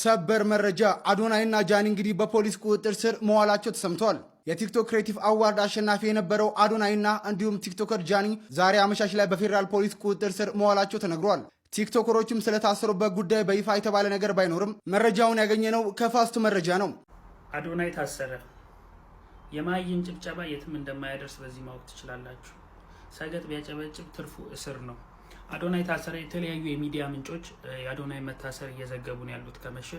ሰበር መረጃ አዶናይና ጃኒ እንግዲህ በፖሊስ ቁጥጥር ስር መዋላቸው ተሰምቷል። የቲክቶክ ክሬቲቭ አዋርድ አሸናፊ የነበረው አዶናይና እንዲሁም ቲክቶከር ጃኒ ዛሬ አመሻሽ ላይ በፌዴራል ፖሊስ ቁጥጥር ስር መዋላቸው ተነግሯል። ቲክቶከሮችም ስለታሰሩበት ጉዳይ በይፋ የተባለ ነገር ባይኖርም መረጃውን ያገኘነው ከፋስት መረጃ ነው። አዶናይ ታሰረ። የማይን ጭብጨባ የትም እንደማያደርስ በዚህ ማወቅ ትችላላችሁ። ሰገጥ ቢያጨበጭብ ትርፉ እስር ነው። አዶናይ ታሰረ። የተለያዩ የሚዲያ ምንጮች የአዶናይ መታሰር እየዘገቡ ነው ያሉት ከመሸ።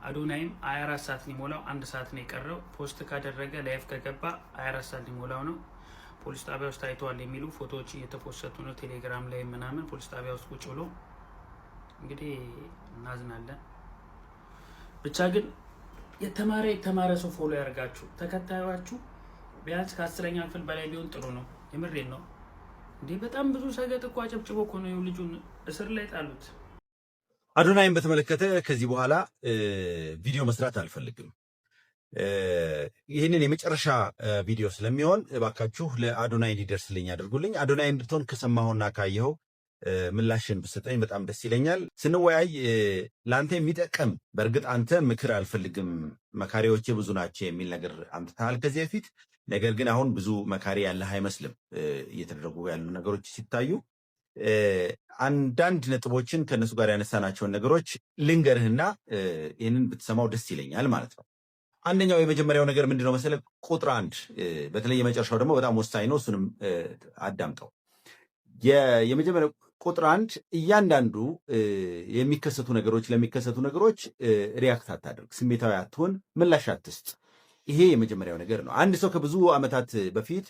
አዶናይም 24 ሰዓት ሊሞላው 1 ሰዓት ነው የቀረው። ፖስት ካደረገ ላይፍ ከገባ 24 ሰዓት ሊሞላው ነው። ፖሊስ ጣቢያ ውስጥ ታይተዋል የሚሉ ፎቶዎች እየተፖሰቱ ነው ቴሌግራም ላይ ምናምን። ፖሊስ ጣቢያ ውስጥ ቁጭ ብሎ እንግዲህ እናዝናለን። ብቻ ግን የተማረ ሰው ፎሎ ያርጋችሁ። ተከታዮቻችሁ ቢያንስ ከ10ኛ ክፍል በላይ ቢሆን ጥሩ ነው። የምሬን ነው እንዴ! በጣም ብዙ ሰገጥ እኮ አጨብጭቦ እኮ ነው ልጁን እስር ላይ ጣሉት። አዶናይን በተመለከተ ከዚህ በኋላ ቪዲዮ መስራት አልፈልግም። ይህንን የመጨረሻ ቪዲዮ ስለሚሆን እባካችሁ ለአዶናይ እንዲደርስልኝ አድርጉልኝ። አዶናይ እንድትሆን ከሰማሁና ካየኸው ምላሽን ብሰጠኝ በጣም ደስ ይለኛል። ስንወያይ ለአንተ የሚጠቅም በእርግጥ አንተ ምክር አልፈልግም መካሪዎቼ ብዙ ናቸው የሚል ነገር አምጥተሃል ከዚህ በፊት። ነገር ግን አሁን ብዙ መካሪ ያለህ አይመስልም። እየተደረጉ ያሉ ነገሮች ሲታዩ አንዳንድ ነጥቦችን ከእነሱ ጋር ያነሳናቸውን ነገሮች ልንገርህና ይህንን ብትሰማው ደስ ይለኛል ማለት ነው። አንደኛው የመጀመሪያው ነገር ምንድነው መሰለህ? ቁጥር 1 በተለይ የመጨረሻው ደግሞ በጣም ወሳኝ ነው። እሱንም አዳምጠው። የመጀመሪያው ቁጥር 1 እያንዳንዱ ለሚከሰቱ ነገሮች ሪያክት አታደርግ፣ ስሜታዊ አትሆን፣ ምላሽ አትስጥ። ይሄ የመጀመሪያው ነገር ነው። አንድ ሰው ከብዙ ዓመታት በፊት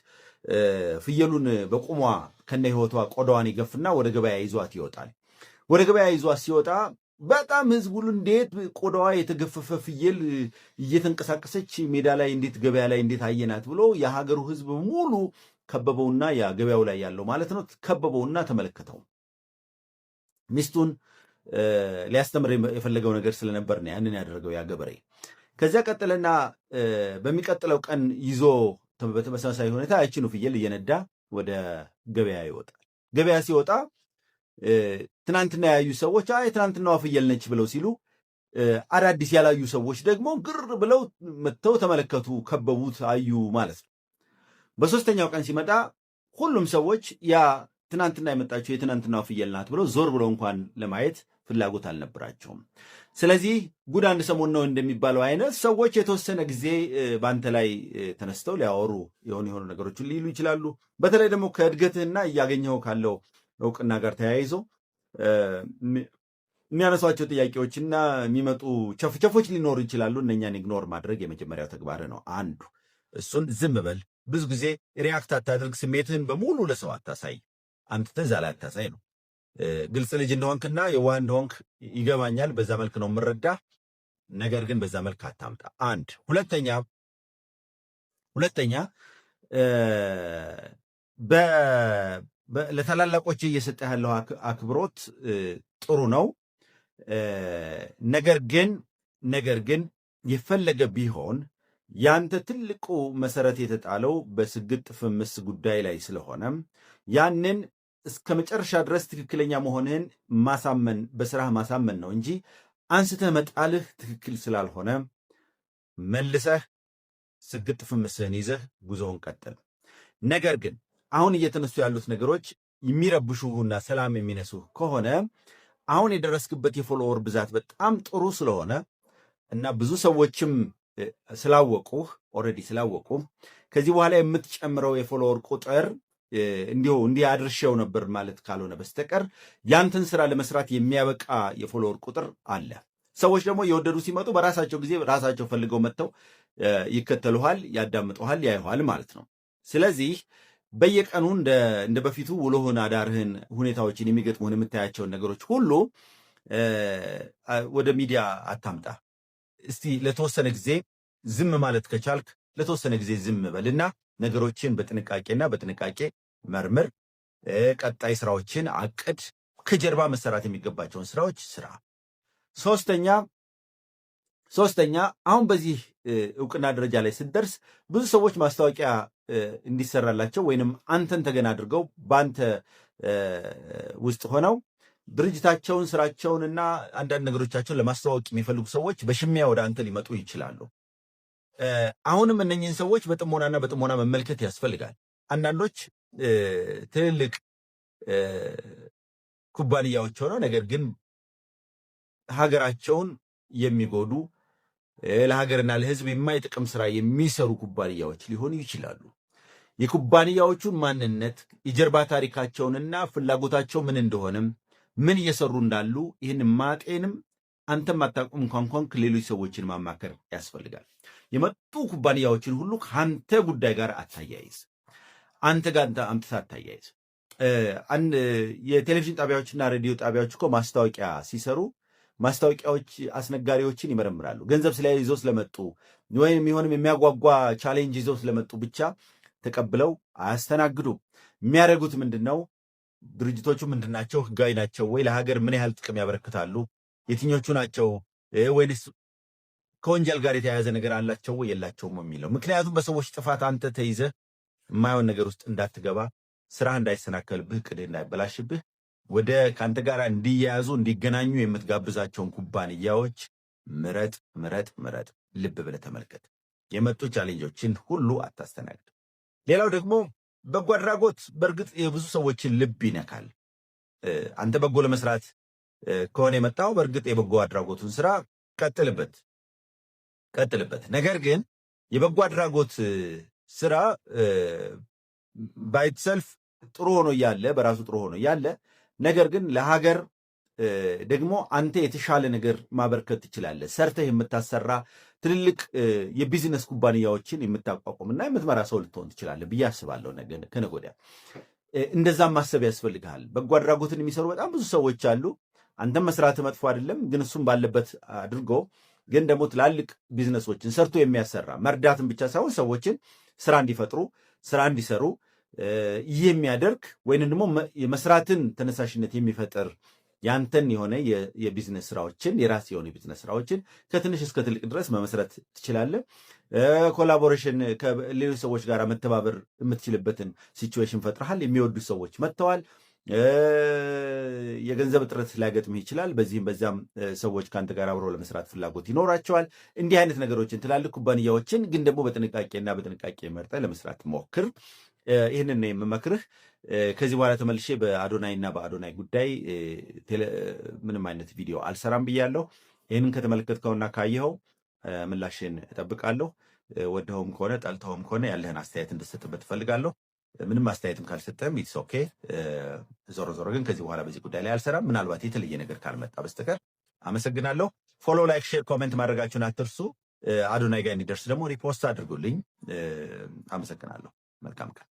ፍየሉን በቁሟ ከነ ህይወቷ ቆዳዋን ይገፍና ወደ ገበያ ይዟት ይወጣል። ወደ ገበያ ይዟት ሲወጣ በጣም ህዝብ ሁሉ እንዴት ቆዳዋ የተገፈፈ ፍየል እየተንቀሳቀሰች ሜዳ ላይ እንዴት ገበያ ላይ እንዴት አየናት ብሎ የሀገሩ ህዝብ ሙሉ ከበበውና ያ ገበያው ላይ ያለው ማለት ነው ከበበውና ተመለከተው። ሚስቱን ሊያስተምር የፈለገው ነገር ስለነበር ነው ያንን ያደረገው ያ ገበሬ። ከዚያ ቀጠለና በሚቀጥለው ቀን ይዞ በተመሳሳይ ሁኔታ ያቺኑ ፍየል እየነዳ ወደ ገበያ ይወጣል። ገበያ ሲወጣ ትናንትና ያዩ ሰዎች ትናንትናዋ ፍየል ነች ብለው ሲሉ አዳዲስ ያላዩ ሰዎች ደግሞ ግር ብለው መጥተው ተመለከቱ፣ ከበቡት፣ አዩ ማለት ነው። በሶስተኛው ቀን ሲመጣ ሁሉም ሰዎች ያ ትናንትና የመጣቸው የትናንትናዋ ፍየል ናት ብለው ዞር ብለው እንኳን ለማየት ፍላጎት አልነበራቸውም። ስለዚህ ጉድ አንድ ሰሞን ነው እንደሚባለው አይነት ሰዎች የተወሰነ ጊዜ በአንተ ላይ ተነስተው ሊያወሩ የሆኑ ነገሮችን ሊሉ ይችላሉ። በተለይ ደግሞ ከእድገትህና እያገኘኸው ካለው እውቅና ጋር ተያይዞ የሚያነሷቸው ጥያቄዎችና የሚመጡ ቸፍቸፎች ሊኖሩ ይችላሉ። እነኛን ኢግኖር ማድረግ የመጀመሪያው ተግባር ነው አንዱ። እሱን ዝም በል። ብዙ ጊዜ ሪያክት አታድርግ። ስሜትህን በሙሉ ለሰው አታሳይ። አምጥተህ እዛ ላይ አታሳይ ነው። ግልጽ ልጅ እንደሆንክና የዋህ እንደሆንክ ይገባኛል። በዛ መልክ ነው የምረዳ። ነገር ግን በዛ መልክ አታምጣ። አንድ ሁለተኛ ለታላላቆች እየሰጠህ ያለው አክብሮት ጥሩ ነው። ነገር ግን የፈለገ ቢሆን ያንተ ትልቁ መሰረት የተጣለው በስግጥ ፍምስ ጉዳይ ላይ ስለሆነ ያንን እስከ መጨረሻ ድረስ ትክክለኛ መሆንህን ማሳመን በስራህ ማሳመን ነው እንጂ አንስተህ መጣልህ ትክክል ስላልሆነ መልሰህ ስግጥ ፍምስህን ይዘህ ጉዞውን ቀጥል። ነገር ግን አሁን እየተነሱ ያሉት ነገሮች የሚረብሹና ሰላም የሚነሱ ከሆነ አሁን የደረስክበት የፎሎወር ብዛት በጣም ጥሩ ስለሆነ እና ብዙ ሰዎችም ስላወቁህ ከዚህ በኋላ የምትጨምረው የፎሎወር ቁጥር እንዲህ አድርሼው ነበር ማለት ካልሆነ በስተቀር ያንተን ስራ ለመስራት የሚያበቃ የፎሎወር ቁጥር አለ። ሰዎች ደግሞ የወደዱ ሲመጡ በራሳቸው ጊዜ ራሳቸው ፈልገው መጥተው ይከተሉሃል፣ ያዳምጡሃል፣ ያዩሃል ማለት ነው። ስለዚህ በየቀኑ እንደ በፊቱ ውሎህን፣ አዳርህን፣ ሁኔታዎችን የሚገጥሙህን የምታያቸውን ነገሮች ሁሉ ወደ ሚዲያ አታምጣ። እስቲ ለተወሰነ ጊዜ ዝም ማለት ከቻልክ ለተወሰነ ጊዜ ዝም በልና ነገሮችን በጥንቃቄ መርምር። ቀጣይ ስራዎችን አቅድ። ከጀርባ መሰራት የሚገባቸውን ስራዎች ስራ። ሶስተኛ አሁን በዚህ እውቅና ደረጃ ላይ ስትደርስ ብዙ ሰዎች ማስታወቂያ እንዲሰራላቸው ወይንም አንተን ተገና አድርገው በአንተ ውስጥ ሆነው ድርጅታቸውን ስራቸውንና አንዳንድ ነገሮቻቸውን ለማስተዋወቅ የሚፈልጉ ሰዎች በሽሚያ ወደ አንተ ሊመጡ ይችላሉ። አሁንም እነኝህን ሰዎች በጥሞናና በጥሞና መመልከት ያስፈልጋል። አንዳንዶች ትልልቅ ኩባንያዎች ሆነው ነገር ግን ሀገራቸውን የሚጎዱ ለሀገርና ለሕዝብ የማይጠቅም ስራ የሚሰሩ ኩባንያዎች ሊሆኑ ይችላሉ። የኩባንያዎቹን ማንነት የጀርባ ታሪካቸውንና ፍላጎታቸው ምን እንደሆነም ምን እየሰሩ እንዳሉ ይህን ማጤንም አንተም አታውቁም እንኳን ሌሎች ሰዎችን ማማከር ያስፈልጋል። የመጡ ኩባንያዎችን ሁሉ ከአንተ ጉዳይ ጋር አታያይዝ። አንተ ጋር አምጥተህ አታያይዝ። አንድ የቴሌቪዥን ጣቢያዎችና ሬዲዮ ጣቢያዎች እኮ ማስታወቂያ ሲሰሩ ማስታወቂያዎች አስነጋሪዎችን ይመረምራሉ። ገንዘብ ይዘው ስለመጡ ወይም የሚያጓጓ ቻሌንጅ ይዘው ስለመጡ ብቻ ተቀብለው አያስተናግዱም። የሚያደርጉት ምንድነው? ድርጅቶቹ ምንድናቸው? ህጋዊ ናቸው ወይ? ለሀገር ምን ያህል ጥቅም ያበረክታሉ? የትኞቹ ናቸው? ወይንስ ከወንጀል ጋር የተያያዘ ነገር አላቸው ወይ የላቸውም የሚለው። ምክንያቱም በሰዎች ጥፋት አንተ ተይዘህ የማይሆን ነገር ውስጥ እንዳትገባ፣ ስራ እንዳይሰናከልብህ፣ ቅድህ እንዳይበላሽብህ ወደ ከአንተ ጋር እንዲያያዙ እንዲገናኙ የምትጋብዛቸውን ኩባንያዎች ምረጥ። ልብ ብለህ ተመልከት። የመጡ ቻሌንጆችን ሁሉ አታስተናግድ። ሌላው ደግሞ በጎ አድራጎት በእርግጥ የብዙ ሰዎችን ልብ ይነካል። አንተ በጎ ለመስራት ከሆነ የመጣው በእርግጥ የበጎ አድራጎቱን ስራ ቀጥልበት። ነገር ግን የበጎ አድራጎት ስራ ባይትሰልፍ ጥሩ ሆኖ እያለ በራሱ ጥሩ ሆኖ እያለ ነገር ግን ለሀገር ደግሞ አንተ የተሻለ ነገር ማበርከት ትችላለህ። ሰርተህ የምታሰራ ትልልቅ የቢዝነስ ኩባንያዎችን የምታቋቁምና የምትመራ ሰው ልትሆን ትችላለህ ብዬ አስባለሁ። ከነገ ወዲያ እንደዛም ማሰብ ያስፈልግሃል። በጎ አድራጎትን የሚሰሩ በጣም ብዙ ሰዎች አሉ። አንተም መስራት መጥፎ አይደለም፣ ግን እሱም ባለበት አድርጎ ግን ደግሞ ትላልቅ ቢዝነሶችን ሰርቶ የሚያሰራ መርዳትን ብቻ ሳይሆን ሰዎችን ስራ እንዲፈጥሩ ስራ እንዲሰሩ የሚያደርግ ወይንም ደግሞ የመስራትን ተነሳሽነት የሚፈጥር ያንተን የሆነ የቢዝነስ ስራዎችን የራስ የሆነ የቢዝነስ ስራዎችን ከትንሽ እስከ ትልቅ ድረስ መመስረት ትችላለህ። ኮላቦሬሽን ከሌሎች ሰዎች ጋር መተባበር የምትችልበትን ሲቹዌሽን ፈጥረሃል። የሚወዱ ሰዎች መጥተዋል። የገንዘብ እጥረት ሊያገጥምህ ይችላል። በዚህም በዚያም ሰዎች ከአንተ ጋር አብረው ለመስራት ፍላጎት ይኖራቸዋል። እንዲህ አይነት ነገሮችን ትላልቅ ኩባንያዎችን ግን ደግሞ በጥንቃቄና በጥንቃቄ መርጠህ ለመስራት ሞክር። ይህንን ነው የምመክርህ። ከዚህ በኋላ ተመልሼ በአዶናይ እና በአዶናይ ጉዳይ ምንም አይነት ቪዲዮ አልሰራም ብያለሁ። ይህንን ከተመለከትከውና ካየኸው ምላሽን እጠብቃለሁ። ወደኸውም ከሆነ ጠልተኸውም ከሆነ ያለህን አስተያየት እንድትሰጥበት እፈልጋለሁ። ምንም አስተያየትም ካልሰጠም ኢትስ ኦኬ። ዞሮ ግን ከዚህ በኋላ በዚህ ጉዳይ ላይ አልሰራም፣ ምናልባት የተለየ ነገር ካልመጣ በስተቀር። አመሰግናለሁ። ፎሎ፣ ላይክ፣ ሼር፣ ኮሜንት ማድረጋችሁን አትርሱ። አዶናይ ጋር እንዲደርስ ደግሞ ሪፖስት አድርጉልኝ። አመሰግናለሁ። መልካም ቀን።